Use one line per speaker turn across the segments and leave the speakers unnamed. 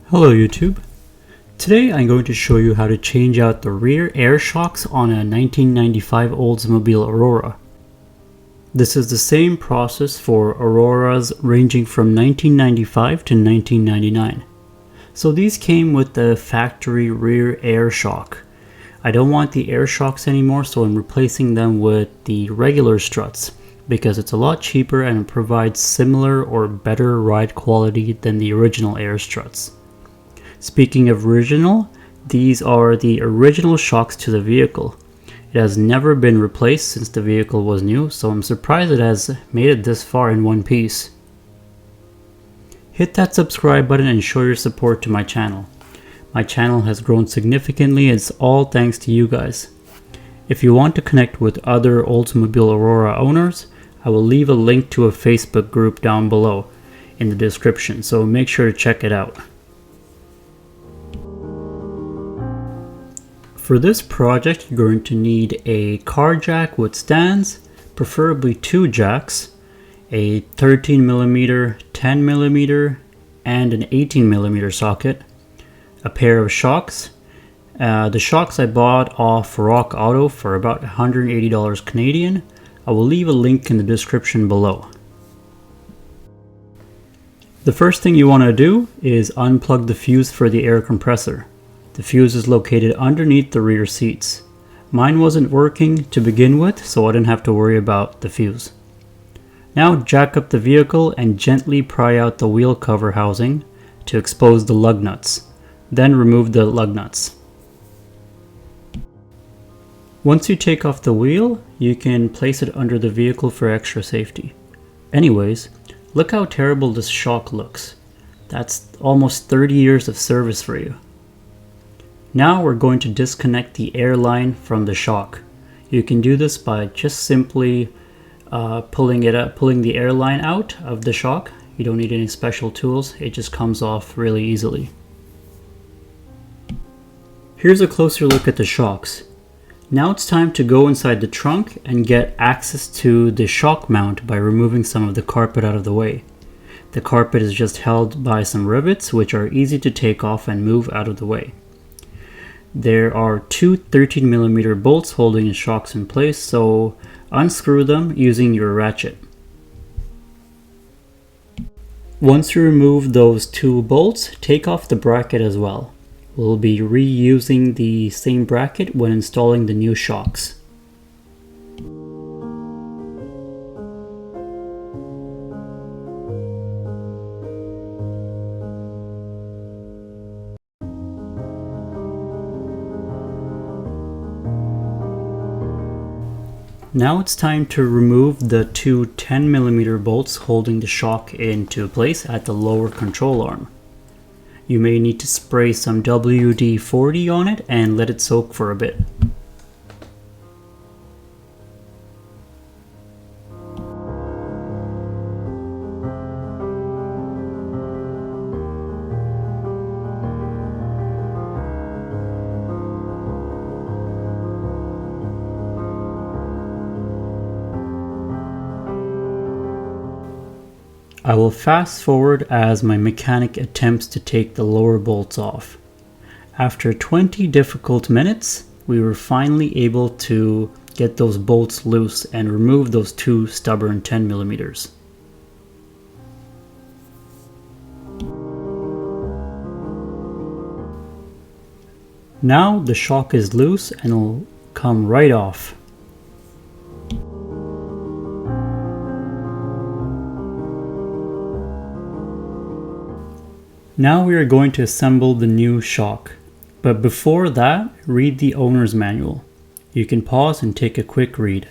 Hello YouTube. Today I'm going to show you how to change out the rear air shocks on a 1995 Oldsmobile Aurora. This is the same process for Auroras ranging from 1995 to 1999. So these came with the factory rear air shock. I don't want the air shocks anymore, so I'm replacing them with the regular struts because it's a lot cheaper and it provides similar or better ride quality than the original air struts. Speaking of original, these are the original shocks to the vehicle. It has never been replaced since the vehicle was new, so I'm surprised it has made it this far in one piece. Hit that subscribe button and show your support to my channel. My channel has grown significantly and it's all thanks to you guys. If you want to connect with other Oldsmobile Aurora owners, I will leave a link to a Facebook group down below in the description, so make sure to check it out. For this project, you're going to need a car jack with stands, preferably two jacks, a 13mm, 10mm, and an 18mm socket, a pair of shocks. The shocks I bought off Rock Auto for about $180 Canadian. I will leave a link in the description below. The first thing you want to do is unplug the fuse for the air compressor. The fuse is located underneath the rear seats. Mine wasn't working to begin with, so I didn't have to worry about the fuse. Now jack up the vehicle and gently pry out the wheel cover housing to expose the lug nuts. Then remove the lug nuts. Once you take off the wheel, you can place it under the vehicle for extra safety. Anyways, look how terrible this shock looks. That's almost 30 years of service for you. Now we're going to disconnect the air line from the shock. You can do this by just simply pulling the air line out of the shock. You don't need any special tools, it just comes off really easily. Here's a closer look at the shocks. Now it's time to go inside the trunk and get access to the shock mount by removing some of the carpet out of the way. The carpet is just held by some rivets which are easy to take off and move out of the way. There are two 13mm bolts holding the shocks in place, so unscrew them using your ratchet. Once you remove those two bolts, take off the bracket as well. We'll be reusing the same bracket when installing the new shocks. Now it's time to remove the two 10mm bolts holding the shock into place at the lower control arm. You may need to spray some WD-40 on it and let it soak for a bit. I will fast forward as my mechanic attempts to take the lower bolts off. After 20 difficult minutes, we were finally able to get those bolts loose and remove those two stubborn 10mm. Now the shock is loose and it'll come right off. Now we are going to assemble the new shock, but before that, read the owner's manual. You can pause and take a quick read.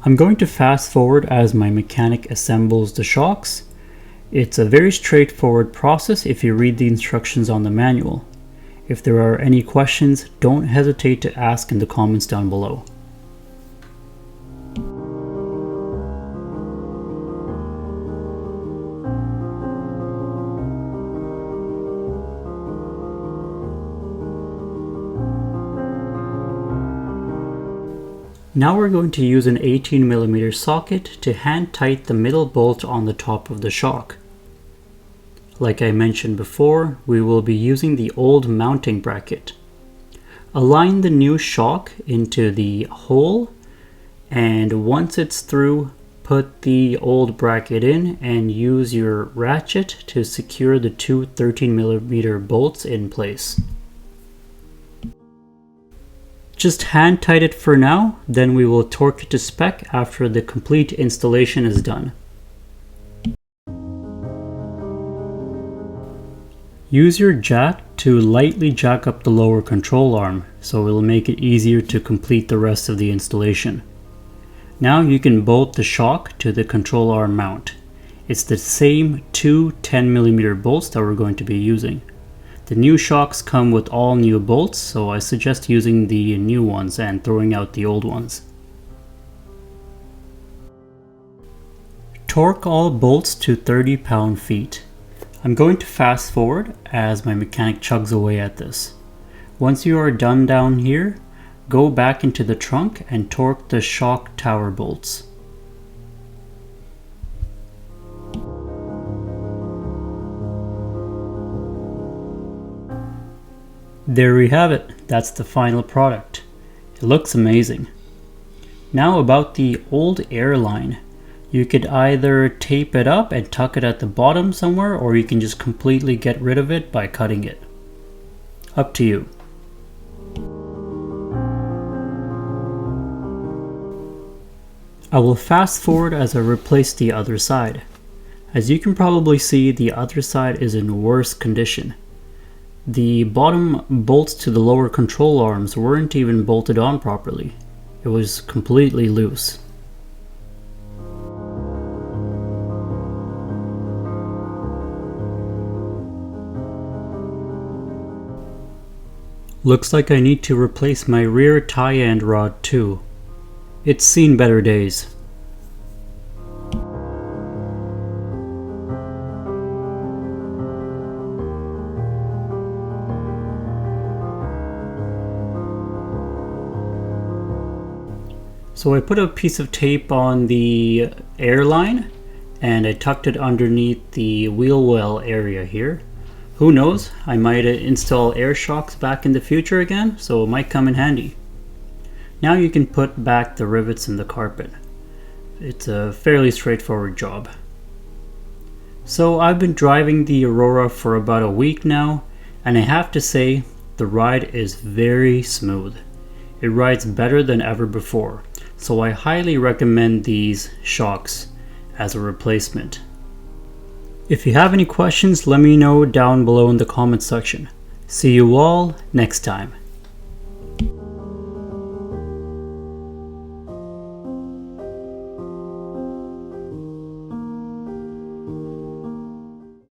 I'm going to fast forward as my mechanic assembles the shocks. It's a very straightforward process if you read the instructions on the manual. If there are any questions, don't hesitate to ask in the comments down below. Now we're going to use an 18mm socket to hand tighten the middle bolt on the top of the shock. Like I mentioned before, we will be using the old mounting bracket. Align the new shock into the hole, and once it's through, put the old bracket in and use your ratchet to secure the two 13mm bolts in place. Just hand tight it for now, then we will torque it to spec after the complete installation is done. Use your jack to lightly jack up the lower control arm, so it will make it easier to complete the rest of the installation. Now you can bolt the shock to the control arm mount. It's the same two 10mm bolts that we're going to be using. The new shocks come with all new bolts, so I suggest using the new ones and throwing out the old ones. Torque all bolts to 30 pound-feet. I'm going to fast forward as my mechanic chugs away at this. Once you are done down here, go back into the trunk and torque the shock tower bolts. There we have it. That's the final product. It looks amazing. Now about the old airline. You could either tape it up and tuck it at the bottom somewhere, or you can just completely get rid of it by cutting it. Up to you. I will fast forward as I replace the other side. As you can probably see, the other side is in worse condition. The bottom bolts to the lower control arms weren't even bolted on properly. It was completely loose. Looks like I need to replace my rear tie end rod too. It's seen better days. So I put a piece of tape on the airline and I tucked it underneath the wheel well area here. Who knows, I might install air shocks back in the future again, so it might come in handy. Now you can put back the rivets in the carpet. It's a fairly straightforward job. So I've been driving the Aurora for about a week now, and I have to say the ride is very smooth. It rides better than ever before. So I highly recommend these shocks as a replacement. If you have any questions, let me know down below in the comments section. See you all next time.